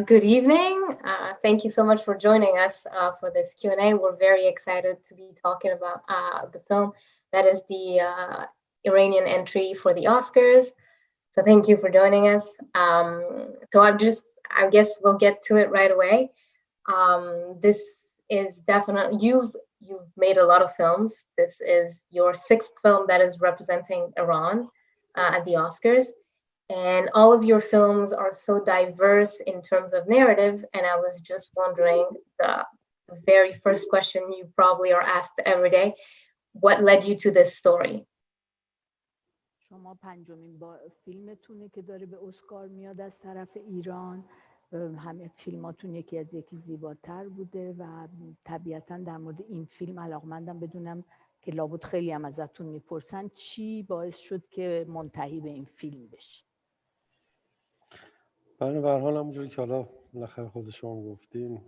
Good evening. Thank you so much for joining us for this Q&A. We're very excited to be talking about the film that is the Iranian entry for the Oscars. So thank you for joining us. I guess we'll get to it right away. This is definitely, you've made a lot of films. This is your 6th film that is representing Iran at the Oscars. And all of your films are so diverse in terms of narrative. And I was just wondering, the very first question you probably are asked every day, what led you to this story? شما پنجمین فیلمتونه که داره به اسکار میاد از طرف ایران. همه فیلماتون یکی از یکی زیباتر بوده و طبیعتاً در مورد این فیلم علاقمندم بدونم که لابد خیلی هم ازتون میپرسن چی باعث شد که منتهی به این فیلم بشی. بله، به هر حال همونجوری که حالا بالاخره خود شما گفتین،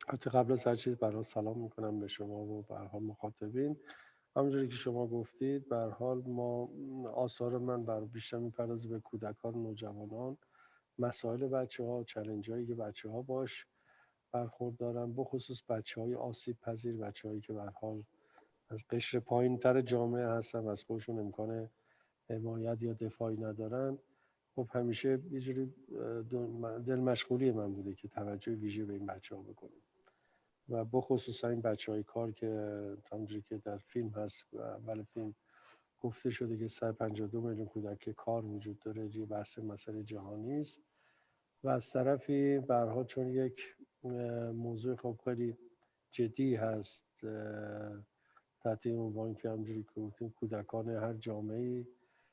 حتی قبل از هر چیز برای سلام میکنم به شما و به هر حال مخاطبین. همونجوری که شما گفتید، به هر حال ما آثار من بیشتر میپردازه به کودکان و نوجوانان، مسائل بچه‌ها، چالنج‌هایی که بچه‌ها باش برخوردارن، بخصوص بچه‌های آسیب پذیر، بچه‌هایی که به هر حال از قشر پایین‌تر جامعه هستن و از خودشون امکان حمایت یا دفاعی ندارن. خب همیشه یه جوری دل مشغولی من بوده که توجه ویژه به این بچه‌ها بکنم و بخصوص این بچه‌های کار که همونجوری که در فیلم هست و اول فیلم گفته شده که 152 میلیون کودک کار وجود داره، یه بحث مسئله جهانی است و از طرفی به هر حال چون یک موضوع خب خیلی جدی هست تحت این عنوان که همونجوری که گفتیم کودکان هر جامعه‌ای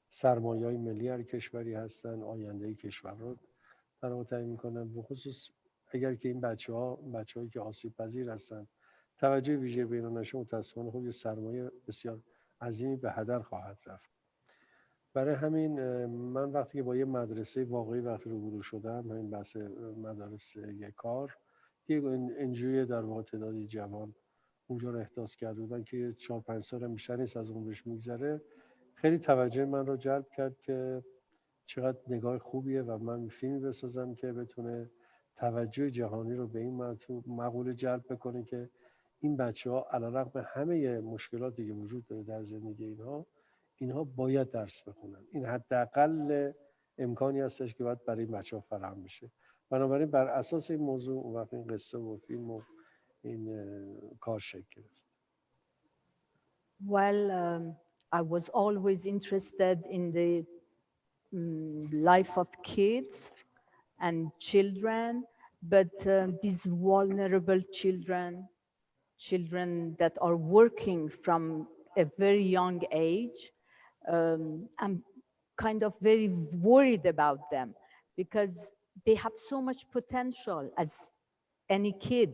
سرمایه‌های ملی هر کشوری هستن، آینده کشور رو در واقع تعیین می‌کنن. به خصوص اگر که این بچه‌هایی که آسیب پذیر هستن توجه ویژه به اینا نشه، متأسفانه خب یه سرمایه بسیار عظیمی به هدر خواهد رفت. برای همین من وقتی که با یه مدرسه واقعی وقتی روبرو شدم، همین بحث مدارس کار، یک انجوی در واقع تعدادی جوان اونجا رو احداث کرده بودن که 4-5 سال هم بیشتر نیست از عمرش میگذره، خیلی توجه من رو جلب کرد که چقدر نگاه خوبیه و من فیلمی بسازم که بتونه توجه جهانی رو به این مقوله جلب بکنه که این بچه‌ها علیرغم همه مشکلاتی که وجود داره در زندگی اینها باید درس بخونن. این حداقل امکانی هستش که باید برای این بچه‌ها فراهم بشه. بنابراین بر اساس این موضوع و وقت این قصه و فیلم و این کار شکل گرفت. Well, I was always interested in the life of kids and children, but these vulnerable children that are working from a very young age, I'm kind of very worried about them because they have so much potential as any kid,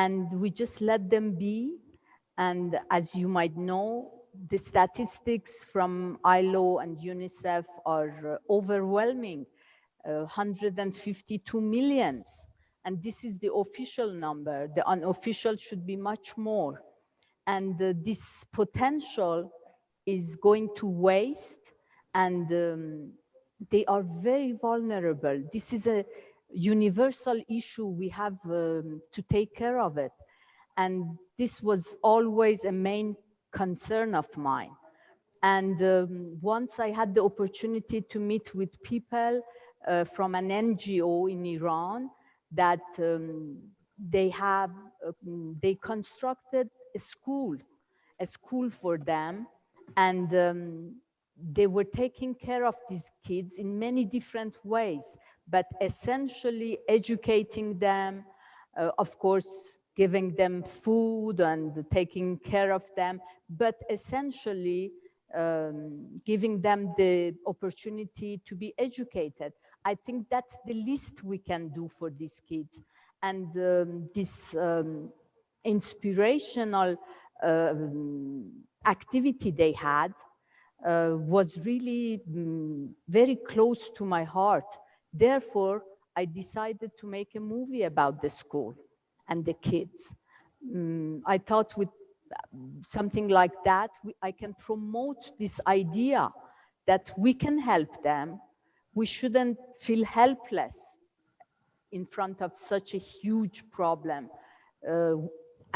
and we just let them be. And as you might know, the statistics from ILO and UNICEF are overwhelming, 152 million. And this is the official number. The unofficial should be much more. And this potential is going to waste, and they are very vulnerable. This is a universal issue. We have to take care of it. And this was always a main concern of mine. And once I had the opportunity to meet with people from an NGO in Iran that they constructed a school for them, and they were taking care of these kids in many different ways, but essentially educating them, of course, giving them food and taking care of them, but essentially giving them the opportunity to be educated. I think that's the least we can do for these kids. And this inspirational activity they had was really very close to my heart. Therefore, I decided to make a movie about the school and the kids. I thought with something like that, I can promote this idea that we can help them, we shouldn't feel helpless in front of such a huge problem.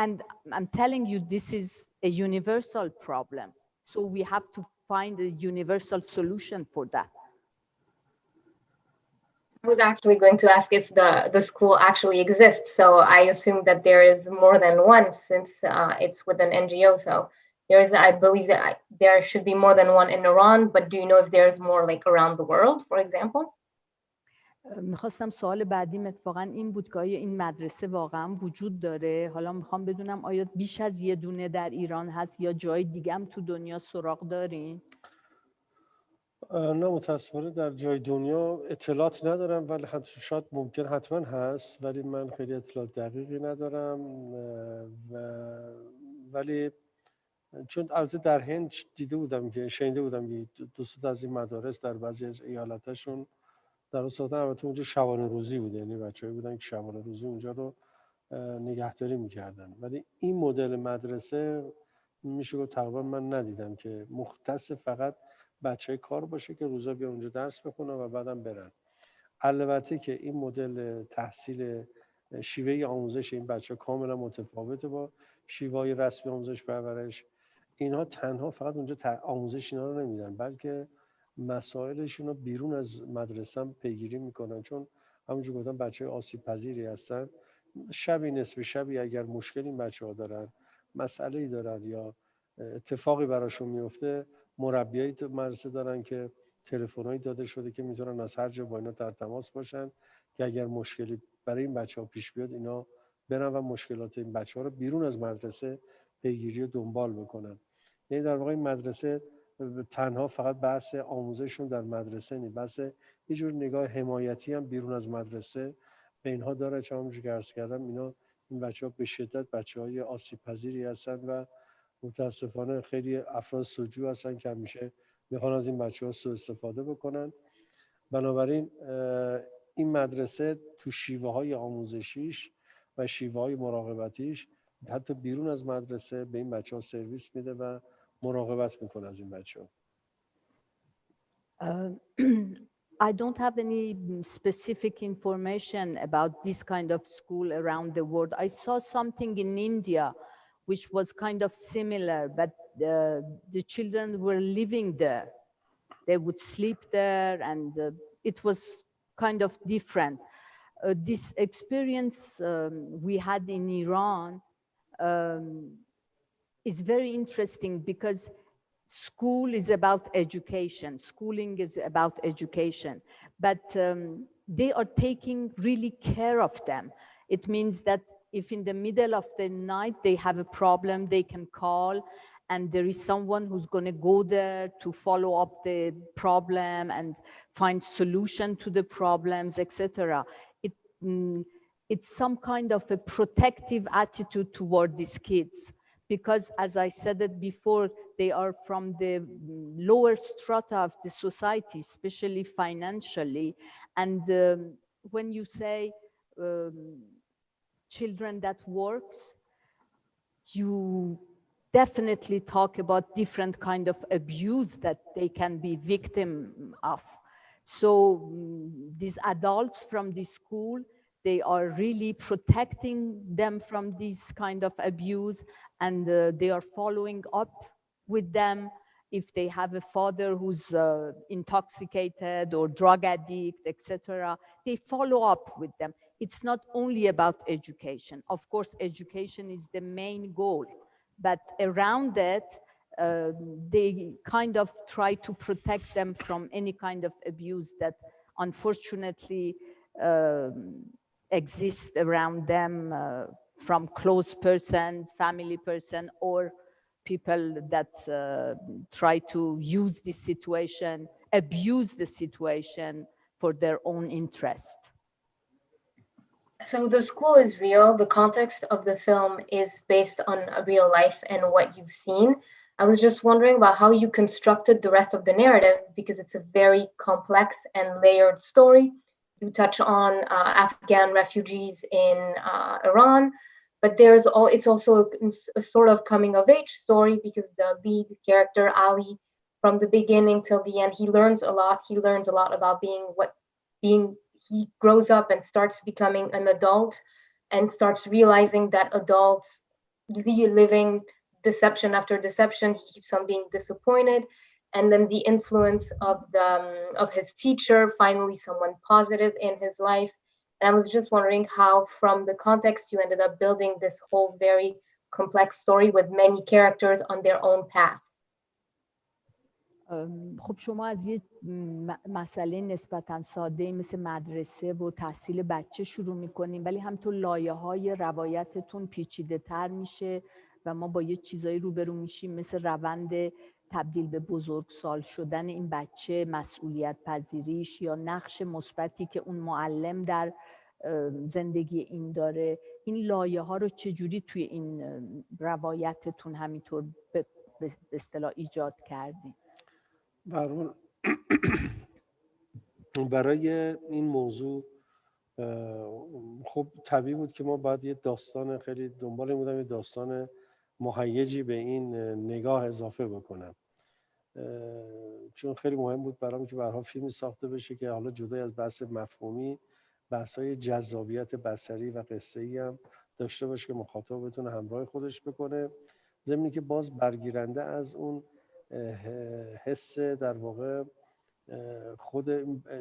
And I'm telling you, this is a universal problem. So we have to find a universal solution for that. I was actually going to ask if the school actually exists. So I assume that there is more than one since it's with an NGO. So there is, I believe that there should be more than one in Iran, but do you know if there's more like around the world, for example? میخواستم سوال بعدیم اتفاقا این بود که آیا این مدرسه واقعا وجود داره؟ حالا میخوام بدونم آیا بیش از یه دونه در ایران هست یا جای دیگه هم تو دنیا سراغ دارین؟ نه متاسفانه در جای دنیا اطلاعات ندارم، ولی شاید ممکن حتما هست، ولی من خیلی اطلاعات دقیقی ندارم. ولی چون البته در هند دیده بودم که شنیده بودم که دوست از این مدارس در بعضی از ایالتاشون در اصل البته اونجا شبانه روزی بود، یعنی بچه‌ای بودن که شبانه روزی اونجا رو نگهداری می‌کردن. ولی این مدل مدرسه میشه گفت تقریبا من ندیدم که مختص فقط بچه‌ای کار باشه که روزا بیان اونجا درس بخونن و بعدم برن. البته که این مدل تحصیل شیوه آموزش این بچه‌ها کاملا متفاوته با شیوه‌های رسمی آموزش پرورش. اینها تنها فقط اونجا آموزش اینا رو نمیدن، بلکه مسائلشون رو بیرون از مدرسه هم پیگیری میکنن، چون همونجور گفتم بچه آسیب پذیری هستن. شبی نصف شبی اگر مشکلی این بچه‌ها دارن، مسئله‌ای دارن یا اتفاقی براشون میفته، مربیای تو مدرسه دارن که تلفن‌هایی داده شده که میتونن از هر جا با اینا در تماس باشن که اگر مشکلی برای این بچه‌ها پیش بیاد اینا برن و مشکلات این بچه‌ها رو بیرون از مدرسه پیگیری و دنبال بکنن. یعنی در واقع این مدرسه تنها فقط بحث آموزششون در مدرسه نیست، بحث یه جور نگاه حمایتی هم بیرون از مدرسه به اینها داره. چون همونجوری که عرض کردم این بچه‌ها به شدت بچه‌های آسیب پذیری هستن و متاسفانه خیلی افراد سوجو هستن که همیشه میخوان از این بچه‌ها سوء استفاده بکنن. بنابراین این مدرسه تو شیوه‌های آموزشیش و شیوه‌های مراقبتیش حتی بیرون از مدرسه به این بچه‌ها سرویس میده و مراقبت میکنه از این بچه‌ها. I don't have any specific information about this kind of school around the world. I saw something in India which was kind of similar, but the children were living there. They would sleep there, and it was kind of different. This experience we had in Iran is very interesting because school is about education. Schooling is about education, but they are taking really care of them. It means that if in the middle of the night they have a problem, they can call and there is someone who's going to go there to follow up the problem and find solution to the problems, etc. It's some kind of a protective attitude toward these kids, because as I said it before, they are from the lower strata of the society, especially financially. And when you say children that works, you definitely talk about different kind of abuse that they can be victim of. So these adults from this school, they are really protecting them from this kind of abuse, and they are following up with them. If they have a father who's intoxicated or drug addict, etc., they follow up with them. It's not only about education. Of course, education is the main goal, but around it, they kind of try to protect them from any kind of abuse that unfortunately exists around them from close persons, family person, or people that try to use this situation, abuse the situation for their own interest. So the school is real. The context of the film is based on a real life and what you've seen. I was just wondering about how you constructed the rest of the narrative, because it's a very complex and layered story. You touch on Afghan refugees in Iran, but it's also a sort of coming of age story, because the lead character, Ali, from the beginning till the end. He learns a lot. He learns a lot about he grows up and starts becoming an adult and starts realizing that adults living deception after deception. He keeps on being disappointed. And then the influence of his teacher, finally someone positive in his life. And I was just wondering how, from the context, you ended up building this whole very complex story with many characters on their own path. خب شما از یه مسئله نسبتاً ساده مثل مدرسه و تحصیل بچه شروع میکنیم، ولی همینطور لایه‌های روایتتون پیچیده تر میشه و ما با یه چیزایی روبرو میشیم مثل روند تبدیل به بزرگسال شدن این بچه، مسئولیت پذیریش یا نقش مثبتی که اون معلم در زندگی این داره. این لایه‌ها رو چجوری توی این روایتتون همینطور به اصطلاح ایجاد کردین؟ برای این موضوع خب طبیعی بود که ما باید یه داستان خیلی دنبال این بودم، یه داستان مهیجی به این نگاه اضافه بکنم، چون خیلی مهم بود برام که به هر حال فیلمی ساخته بشه که حالا جدای از بحث مفهومی، بحث‌های جذابیت بصری و قصه‌ای هم داشته باشه که مخاطب بتونه همراه خودش بکنه، ضمن که باز برگیرنده از اون حس در واقع خود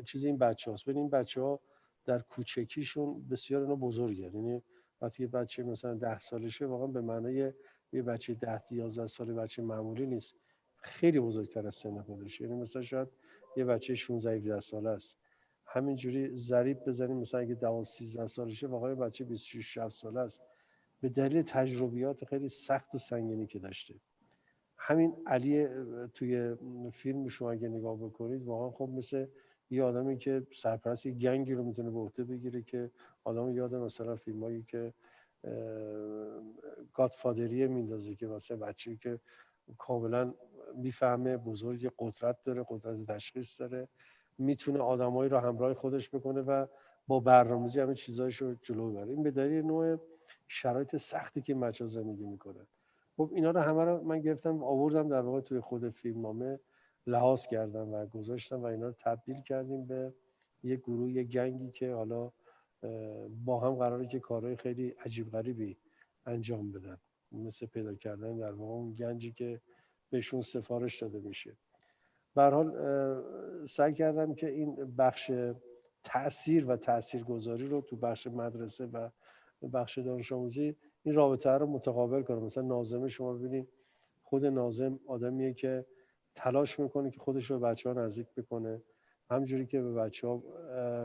چیز این بچه‌هاست. ببین این بچه‌ها در کوچکیشون بسیار اینا بزرگن، یعنی وقتی یه بچه مثلا 10 سالشه واقعا به معنای یه بچه 10-11 ساله بچه معمولی نیست، خیلی بزرگتر از سن خودش، یعنی مثلا شاید یه بچه 16-17 ساله است. همینجوری ضریب بزنیم مثلا اگه 12-13 سالشه واقعا بچه 26-7 ساله است، به دلیل تجربیات خیلی سخت و سنگینی که داشته. همین علی توی فیلم شما اگه نگاه بکنید واقعا خب مثل یه آدمی که سرپرست گنگی رو میتونه به عهده بگیره که آدم یاد مثلا فیلمایی که گادفادریه میندازه که واسه بچه‌ای که کاملا میفهمه، بزرگ، قدرت داره، قدرت تشخیص داره، میتونه آدمایی رو همراه خودش بکنه و با برنامه‌ریزی همه چیزایش رو جلو ببره. این به دلیل نوع شرایط سختی که بچه‌ها زندگی میکنه. خب اینا رو همه رو من گرفتم آوردم در واقع توی خود فیلمنامه لحاظ کردم و گذاشتم و اینا رو تبدیل کردیم به یه گروه، یه گنگی که حالا با هم قراره که کارهای خیلی عجیب غریبی انجام بدن، مثل پیدا کردن در واقع اون گنجی که بهشون سفارش داده میشه. به هر حال سعی کردم که این بخش تأثیر و تاثیرگذاری رو تو بخش مدرسه و بخش دانش آموزی این رابطه رو متقابل کنم. مثلا ناظم شما ببینید، خود ناظم آدمیه که تلاش میکنه که خودش رو به بچه‌ها نزدیک بکنه، همونجوری که به بچه‌ها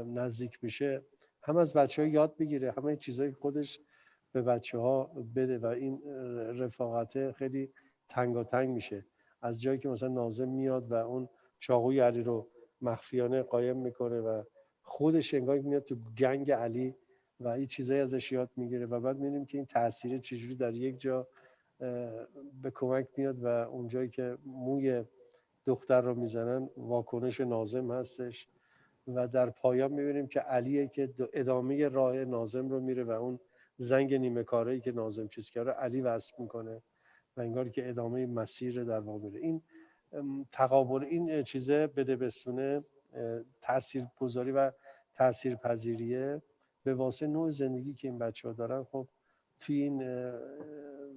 نزدیک میشه هم از بچه‌ها یاد بگیره، همه چیزایی خودش به بچه‌ها بده و این رفاقت خیلی تنگاتنگ میشه. از جایی که مثلا ناظم میاد و اون چاقوی علی رو مخفیانه قایم میکنه و خودش انگار میاد تو گنگ علی و این چیزایی ازش یاد میگیره و بعد می‌بینیم که این تأثیر چجوری در یک جا به کمک میاد و اونجایی که موی دختر رو میزنن واکنش ناظم هستش و در پایان میبینیم که علیه که ادامه راه ناظم رو میره و اون زنگ نیمه کاره‌ای که ناظم چیز کرده علی وصل میکنه و انگار که ادامه مسیر در واقع میره. این تقابل این چیزه بده بستونه تاثیرگذاری و تاثیرپذیریه به واسه نوع زندگی که این بچه‌ها دارن. خب توی این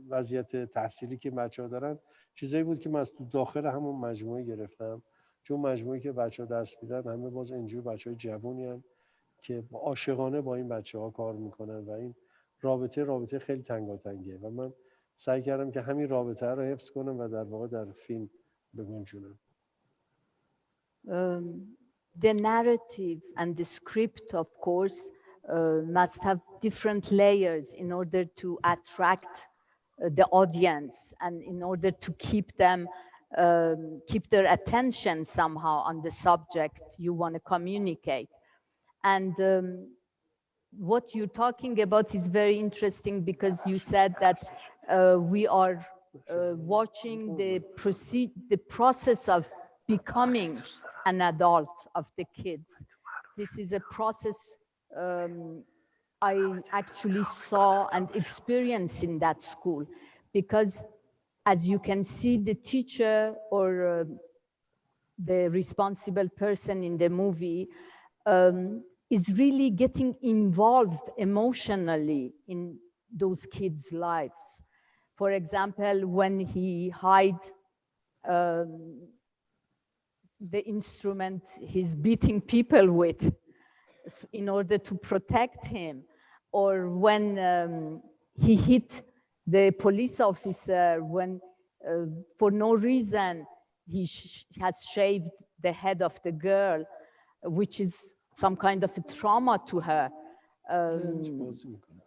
وضعیت تحصیلی که بچه‌ها دارن چیزایی بود که من از تو داخل همون مجموعه گرفتم، چون مجموعه‌ای که بچه‌ها درس میدن همه باز اینجور بچه‌های جوونی هستن که عاشقانه با این بچه‌ها کار میکنن و این رابطه خیلی تنگاتنگه و من سعی کردم که همین رابطه رو حفظ کنم و در واقع در فیلم بگنجونم. The narrative and the script, of course, must have different layers in order to attract the audience and in order to keep them, keep their attention somehow on the subject you want to communicate. And what you're talking about is very interesting because you said that we are watching the process of becoming an adult of the kids. This is a process I actually saw and experienced in that school because as you can see, the teacher or the responsible person in the movie, is really getting involved emotionally in those kids' lives. For example, when he hid the instrument he's beating people with in order to protect him, or when he hit the police officer when for no reason he has shaved the head of the girl, which is some kind of a trauma to her.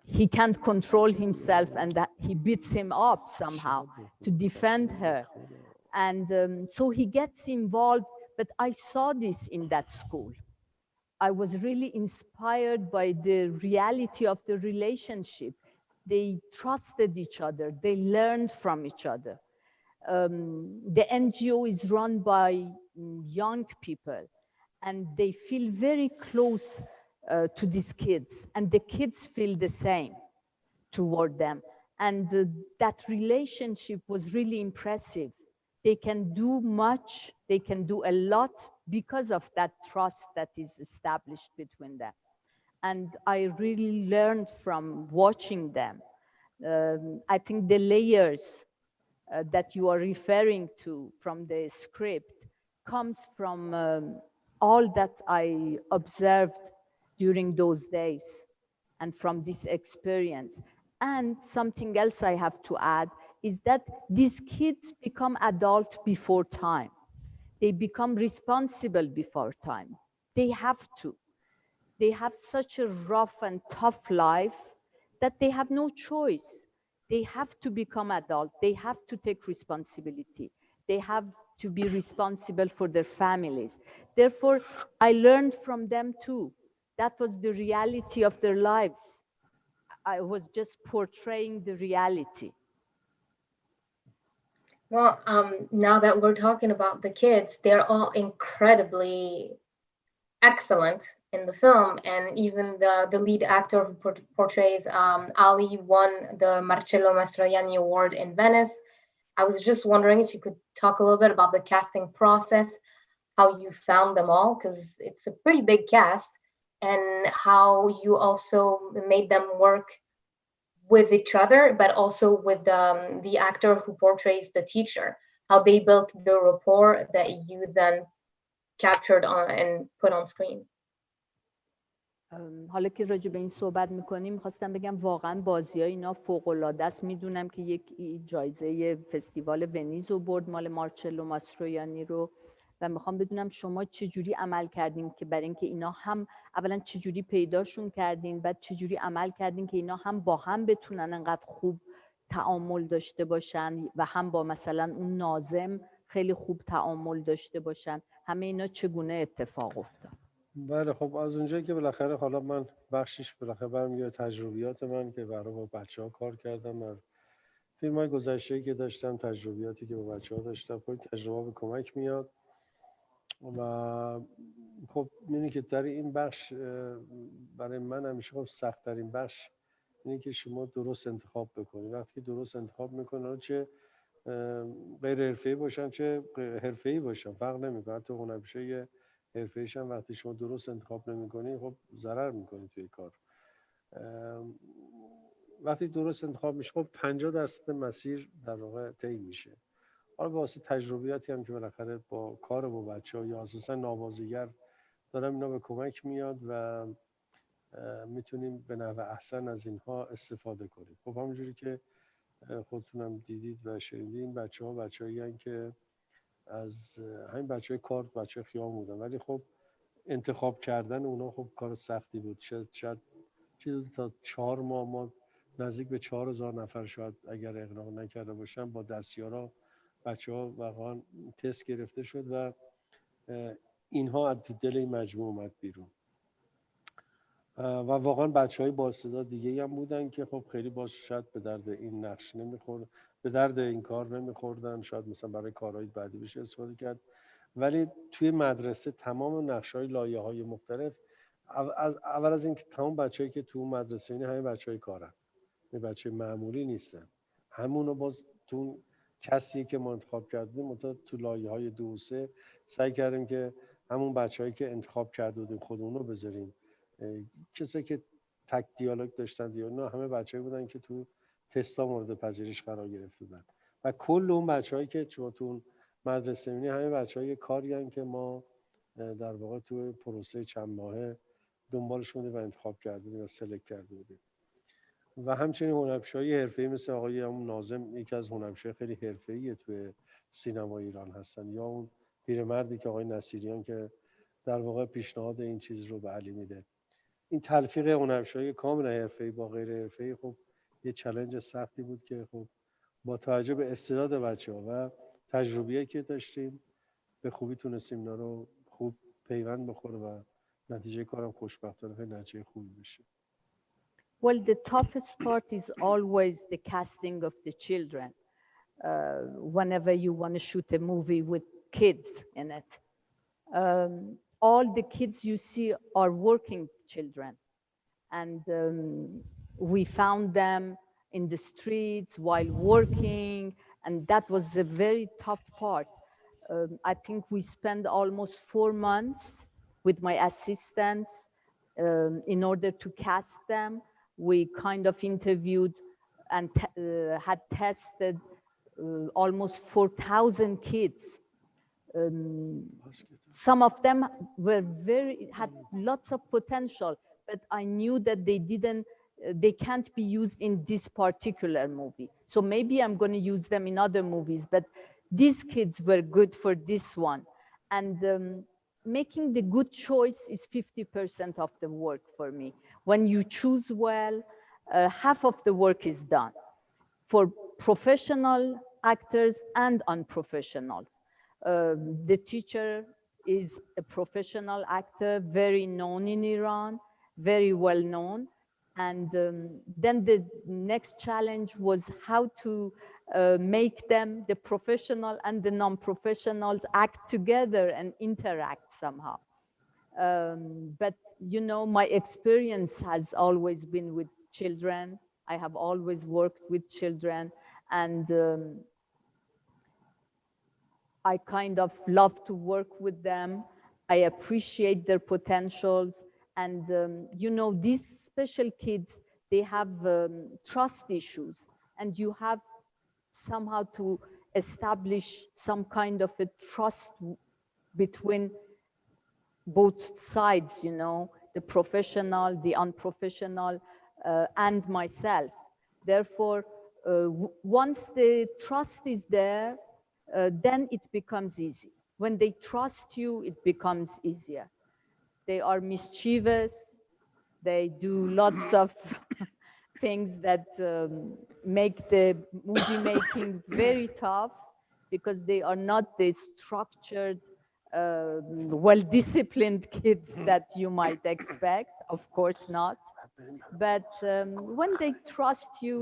He can't control himself and that he beats him up somehow to defend her. And so he gets involved, but I saw this in that school. I was really inspired by the reality of the relationship. They trusted each other. They learned from each other. The NGO is run by young people, and they feel very close to these kids, and the kids feel the same toward them. And that relationship was really impressive. They can do much, they can do a lot because of that trust that is established between them. And I really learned from watching them. I think the layers that you are referring to from the script comes from all that I observed during those days and from this experience. And something else I have to add is that these kids become adult before time. They become responsible before time. They have to. They have such a rough and tough life that they have no choice. They have to become adult. They have to take responsibility. They have to be responsible for their families. Therefore, I learned from them too. That was the reality of their lives. I was just portraying the reality. Well, now that we're talking about the kids, they're all incredibly excellent in the film, and even the lead actor who portrays Ali won the Marcello Mastroianni Award in Venice. I was just wondering if you could talk a little bit about the casting process, how you found them all, because it's a pretty big cast, and how you also made them work with each other, but also with the actor who portrays the teacher, how they built the rapport that you then captured on and put on screen. حالا که راجع به این صحبت میکنیم خواستم بگم واقعا بازی ها اینا فوق‌العاده است. میدونم که یک جایزه فستیوال ونیز رو برد مال مارچلو ماسترویانی رو، و میخوام بدونم شما چجوری عمل کردین که برای اینکه اینا هم اولا چجوری پیداشون کردین، بعد چجوری عمل کردین که اینا هم با هم بتونن انقدر خوب تعامل داشته باشن و هم با مثلا اون ناظم خیلی خوب تعامل داشته باشن. همه اینا چگونه اتفاق افتاد؟ بله خب از اونجایی که بالاخره حالا من بخشش بالاخره برمیگه تجربیات من که برای با بچه‌ها کار کردم، من فیلم‌های گذشته‌ای که داشتم، تجربیاتی که با بچه‌ها داشتم، خیلی تجربه به کمک میاد. و خب می‌بینی که در این بخش برای من همیشه خب سخت‌ترین بخش اینه که شما درست انتخاب بکنید. وقتی درست انتخاب میکنید، چه غیر حرفه‌ای باشن چه حرفه‌ای باشن فرق نمیکنه، حتی هنرپیشه حرفه‌ایش هم وقتی شما درست انتخاب نمی‌کنید خب ضرر می‌کنید توی کار. وقتی درست انتخاب میشه خب 50% مسیر در واقع طی میشه. حالا واسه تجربیاتی هم که بالاخره با کار با بچه‌ها یا اساسا نوازیگر دارم اینا به کمک میاد و میتونیم به نحو احسن از اینها استفاده کنیم. خب همونجوری که خودتونم دیدید و شنیدید، این بچه‌ها بچه‌ایان که از همین بچه‌های کار، بچه خیابون بودن، ولی خب انتخاب کردن اونا خب کار سختی بود. شاید چیزی تا 4 ماه ما نزدیک به 4000 نفر شاید اگر اقناع نکرده باشم با دستیارا بچه‌ها واقعا تست گرفته شد و اینها از دل این مجموعه اومد بیرون. و واقعا بچه‌های با استعداد دیگه‌ای هم بودن که خب خیلی باز شاید به درد این نقش نمی‌خورد، به درد این کار نمی‌خوردن، شاید مثلا برای کارهای بعدی بشه استفاده کرد. ولی توی مدرسه تمام نقش‌های لایه‌های مختلف، اول از اینکه تمام بچه‌ای که تو مدرسه این همه بچه‌های کارن، این بچه معمولی نیستن، همونو باز تو کسی که ما انتخاب کردیم تو لایه‌های 2 و 3 سعی کردیم که همون بچه‌هایی که انتخاب کرده بودیم خودمون رو بذاریم. کسایی که تک دیالوگ داشتن نه همه بچه‌ای بودن که تو تستا مورد پذیرش قرار گرفته بودن و کل اون بچه‌هایی که تو اون مدرسه می‌بینی همه بچه‌های کاری هستن که ما در واقع تو پروسه چند ماهه دنبالشون و انتخاب کردیم و سلکت کرده بودیم. و همچنین هنرپیشه‌های حرفه‌ای مثل آقای ناظم یکی از هنرپیشه‌های خیلی حرفه‌ای توی سینما ایران هستن، یا اون پیرمردی که آقای نصیریان که در واقع پیشنهاد این چیز رو به علی میده. این تلفیق هنرپیشه‌های کاملا حرفه‌ای با غیر حرفه‌ای خب یه چالش سختی بود که خب با توجه به استعداد بچه‌ها و تجربیاتی که داشتیم به خوبی تونستیم اینا رو خوب پیوند بخوره و نتیجه کارم خوشبختانه خیلی نتیجه خوبی بشه. Well, the toughest part is always the casting of the children. Whenever you want to shoot a movie with kids in it, all the kids you see are working children, and we found them in the streets while working, and that was a very tough part. I think we spent almost 4 months with my assistants in order to cast them. We kind of interviewed and had tested almost 4,000 kids. Some of them had lots of potential, but I knew that they can't be used in this particular movie. So maybe I'm going to use them in other movies, but these kids were good for this one. And making the good choice is 50% of the work for me. When you choose well, half of the work is done for professional actors and unprofessionals. The teacher is a professional actor, very known in Iran, very well known. And then the next challenge was how to make them, the professional and the non-professionals, act together and interact somehow. But you know, my experience has always been with children. I have always worked with children, and I kind of love to work with them. I appreciate their potentials. And you know, these special kids, they have trust issues, and you have somehow to establish some kind of a trust between both sides, you know, the professional, the unprofessional, and myself. Therefore, once the trust is there, then it becomes easy. When they trust you, it becomes easier. They are mischievous. They do lots of things that make the movie making very tough, because they are not the structured, well-disciplined kids that you might expect. Of course not. But when they trust you,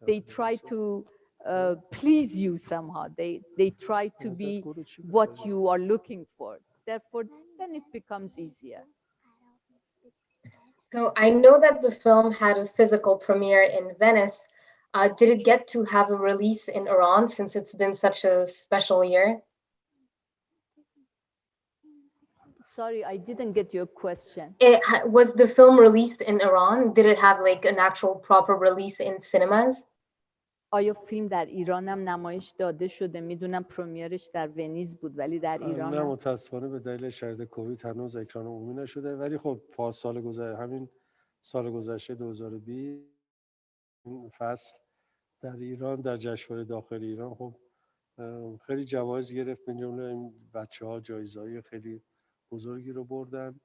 they try to please you somehow. They try to be what you are looking for. Therefore, then it becomes easier. So I know that the film had a physical premiere in Venice. Did it get to have a release in Iran since it's been such a special year? Sorry, I didn't get your question. Was the film released in Iran? Did it have like an actual proper release in cinemas? آیا فیلم در ایران هم نمایش داده شده؟ میدونم پرمیرش در ونیز بود، ولی در ایران نه متاسفانه به دلیل شرایط کووید هنوز اکران عمومی نشده، ولی خب همین سال گذشته 2020 این فصل در ایران در جشنواره داخل ایران خب خیلی جوایز گرفت، من جمله این بچه‌ها جایزه‌های خیلی بزرگی رو بردن.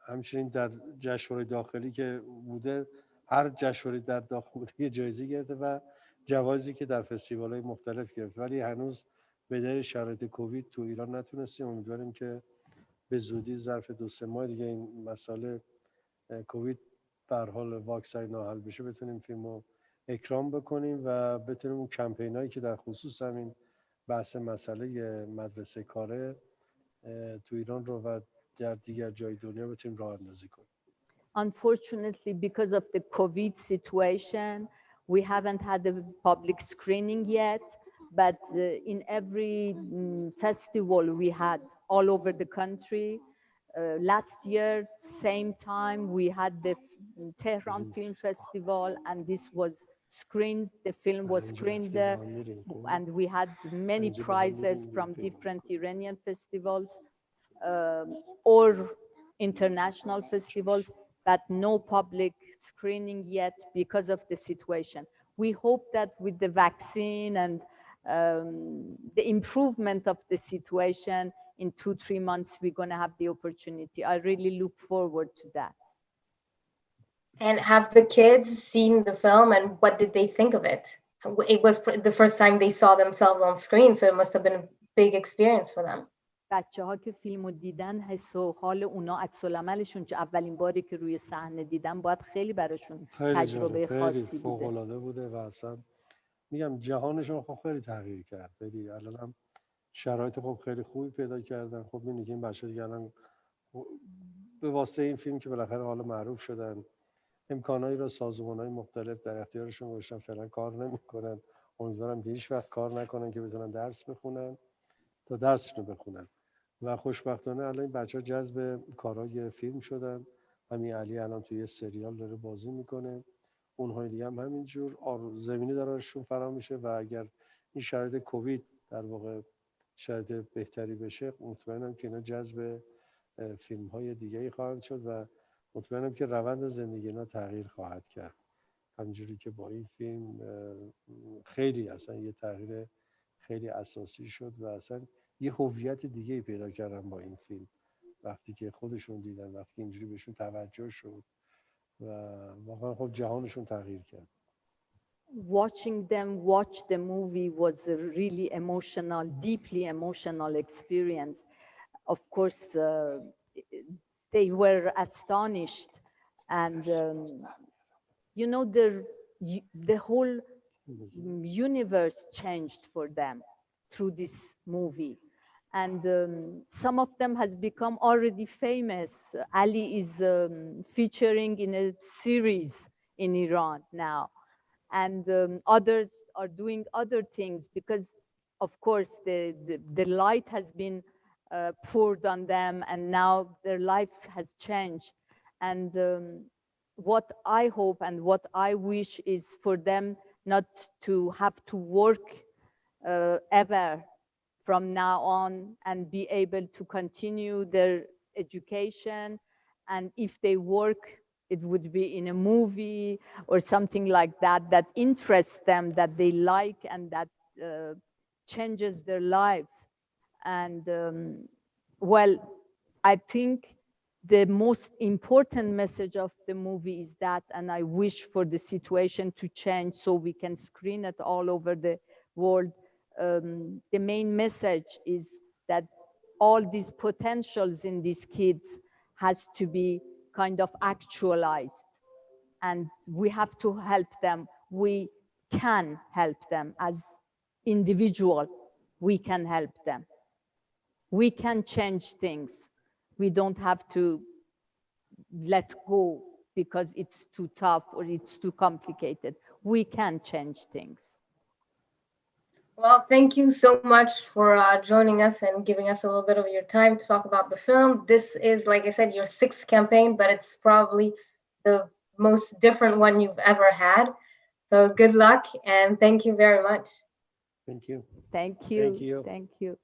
همچنین در جشنواره داخلی که بوده، هر جشنواره در داخل بوده یه جایزه گرفته و جوایزی که در فستیوال‌های مختلف گرفت، ولی هنوز به دلیل شرایط کووید تو ایران نتونستیم. امیدواریم که به زودی ظرف 2-3 ماه دیگه این مسئله کووید به هر حال واکسن حل بشه بتونیم فیلمو اکرام بکنیم و بتونیم اون کمپینایی که در خصوص همین بحث مسئله مدرسه کاره تو ایران رو و در دیگر جای دنیا بتونیم راه اندازی کنیم. Unfortunately, because of the COVID situation, we haven't had a public screening yet. but in every festival we had all over the country. Last year, same time, we had the Tehran Film Festival, and this was screened, the film was screened there, and we had many prizes from different Iranian festivals or international festivals, but no public screening yet because of the situation. We hope that with the vaccine and the improvement of the situation in 2-3 months, we're going to have the opportunity. I really look forward to that. And have the kids seen the film, and what did they think of it? It was the first time they saw themselves on screen, so it must have been a big experience for them. بچه ها که فیلم رو دیدن، حس و حال اونا، عکس العملشون که اولین باری که روی صحنه دیدن، باید خیلی براشون تجربه خاصی بوده. فوق العاده بوده و اصلا میگم جهانشون خب خیلی تغییر کرد. خیلی الان هم شرایط خب خیلی خوبی پیدا کردن. خب می‌بینید که این بچه‌ها دیگه الان به واسطه این فیلم که بالاخره حالا معروف شدن، امکانایی را سازمان‌های مختلف در اختیارشون گذاشتن، فعلا کار نمی‌کنن. امیدوارم که هیچ وقت کار نکنن که بتونن درس بخونن تا درسشون رو بخونن. و خوشبختانه الان این بچه‌ها جذب کارهای فیلم شدن. همین علی الان توی یه سریال داره بازی میکنه، اونهای دیگه هم همینجور زمینی درشون فراهم میشه و اگر این شرایط کووید در واقع شرایط بهتری بشه، مطمئنم که اینا جذب فیلم‌های دیگه‌ای خواهند شد و مطمئنم که روند زندگی اینا تغییر خواهد کرد. همونجوری که با این فیلم خیلی اصلا یه تغییر خیلی اساسی شد و اصلا یه هویت دیگه‌ای پیدا کردن با این فیلم وقتی که خودشون دیدن، وقتی که اینجوری بهشون توجه شد و واقعا خب جهانشون تغییر کرد. Watching them watch the movie was a really emotional, deeply emotional experience. Of course, they were astonished, and you know, the whole universe changed for them through this movie. And some of them has become already famous. Ali is featuring in a series in Iran now. And others are doing other things because, of course, the light has been poured on them, and now their life has changed. And what I hope and what I wish is for them not to have to work ever from now on, and be able to continue their education. And if they work, it would be in a movie or something like that, that interests them, that they like, and that changes their lives. And well, I think the most important message of the movie is that, and I wish for the situation to change so we can screen it all over the world. The main message is that all these potentials in these kids has to be kind of actualized, and we have to help them. We can help them as individual. We can help them. We can change things. We don't have to let go because it's too tough or it's too complicated. We can change things. Well, thank you so much for joining us and giving us a little bit of your time to talk about the film. This is, like I said, your 6th campaign, but it's probably the most different one you've ever had. So good luck, and thank you very much. Thank you. Thank you. Thank you. Thank you.